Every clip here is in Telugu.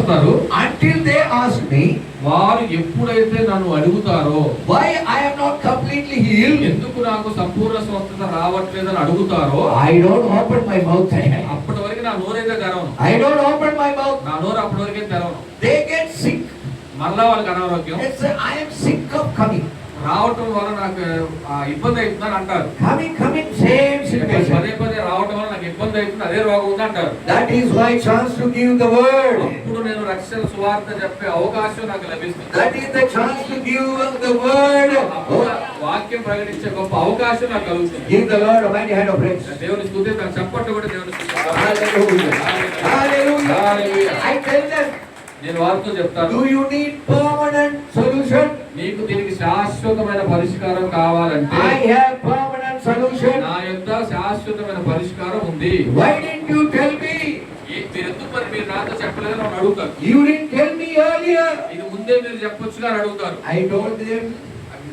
వస్తారు. Until they ask me, వారు ఎప్పుడైతే నన్ను అడుగుతారో, why I am not completely healed, ఎందుకు నాకు సంపూర్ణ స్వస్థత రావట్లేదని అడుగుతారో, I don't open my mouth. అప్పటి వరకు నా నోరైతే తెరవను. I don't open my mouth. నా నోరు అప్పటి వరకే తెరవను. They get sick. మళ్ళా వాళ్ళకి అనారోగ్యం. They say, I am sick of coming. రావటం వల్ల నాకు ఇబ్బంది అవుతుందని అంటారు. Coming, same situation. పదే పదే రావటం వల్ల నాకు ఇబ్బంది అవుతుంది, అదే రోగం ఉంది అంటారు. That is why chance to give the word. అప్పుడు నేను రక్షణ సువార్త చెప్పే అవకాశం నాకు లభిస్తుంది. That is the chance to give the word. వాక్యం ప్రకటించే గొప్ప అవకాశం నాకు కలుగుతుంది. Give the Lord a mighty hand of praise. దేవుని స్తుతిద్దాం, చప్పట్లు కూడా దేవుని స్తుతిద్దాం. Hallelujah. Hallelujah. Hallelujah. I tell them, నేను వారితో చెప్తాను, do you need permanent solution? నీకు దీనికి శాశ్వతమైన పరిష్కారం కావాలంటే I have permanent solution. నా యొద్ద శాశ్వతమైన పరిష్కారం ఉంది. Why didn't you tell me? మీరు ఎందుకు మరి మీరు నాతో చెప్పలేదని నన్ను అడుగుతారు. You didn't tell me earlier. ఇది ముందే మీరు చెప్పొచ్చుగా అని అడుగుతారు. I told them,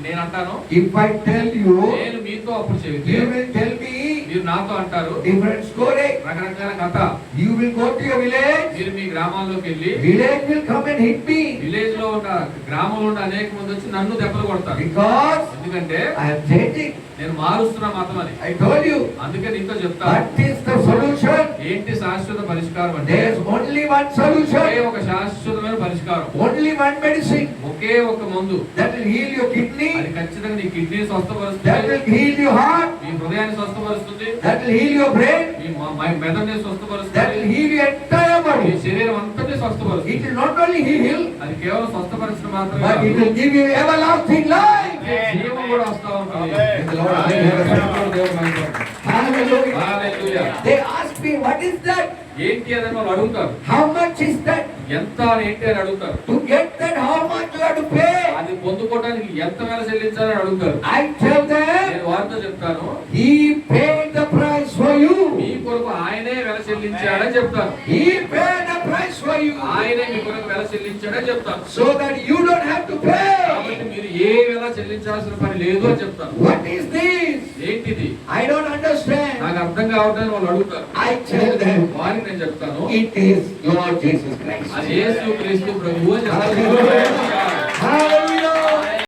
నేను అంటాను, if I tell you, నేను మీతో అప్పుడు చెబితే you will tell me మీరు నాతో అంటారు different story. రకరకాల కథ. You will go to your village. మీరు మీ గ్రామాల్లోకి వెళ్ళి Village will come and hit me. Village లో ఉన్న గ్రామంలో ఉన్న అనేక మంది వచ్చి నన్ను దెబ్బలు కొడతారు. Because ఎందుకంటే I am changing. నేను మారుస్తున్నా మతం అని. I told you. అందుకే నీతో చెప్తా, What is the solution? ఏంటి శాశ్వత పరిష్కారం అంటే There is only one okay solution. ఒక శాశ్వతమైన పరిష్కారం, Only one medicine. ఒకే ఒక మందు. That will heal your kidney. అది ఖచ్చితంగా నీ kidney That స్వస్థపరుస్తుంది, will heal your heart. మీ హృదయాన్ని స్వస్థపరుస్తుంది, That will heal your brain. Me మెదడుని That will స్వస్థపరుస్తుంది, heal your entire me body. శరీరం అంతటి స్వస్థపరుస్తుంది. It will not only heal, అది కేవలం స్వస్థపరచడం but మాత్రమే it కాదు, will give you everlasting life. జీవం కూడా వస్తా ఉంటుంది. The Lord, దేవుడు మహిమపరచు. Hallelujah. Hallelujah. They ask me, what is that? ఏంటి అని వాళ్ళు అడుగుతారు. How much is that? ఎంత ఏంటి అని అడుగుతారు. To get that, how much you have to pay? అది పొందుకోవడానికి ఎంత వేల చెల్లించాలని అడుగుతారు. I tell them, నేను వారితో చెప్తాను, He paid the price for you. మీ కొరకు ఆయనే వెల చెల్లించాడని చెప్తాను. He paid the price for you. ఆయనే మీ కొరకు వెల చెల్లించాడని చెప్తాను. So that you don't have to pay. కాబట్టి మీరు ఏ వెల చెల్లించాల్సిన పని లేదు అని చెప్తాను. What is this? ఏంటిది I don't understand. నాకు అర్థం కావట్లేదు వాళ్ళు అడుగుతారు. I tell them, వారికి నేను చెప్తాను, it is Lord Jesus Christ. అది యేసు క్రీస్తు ప్రభువు అని చెప్తాను.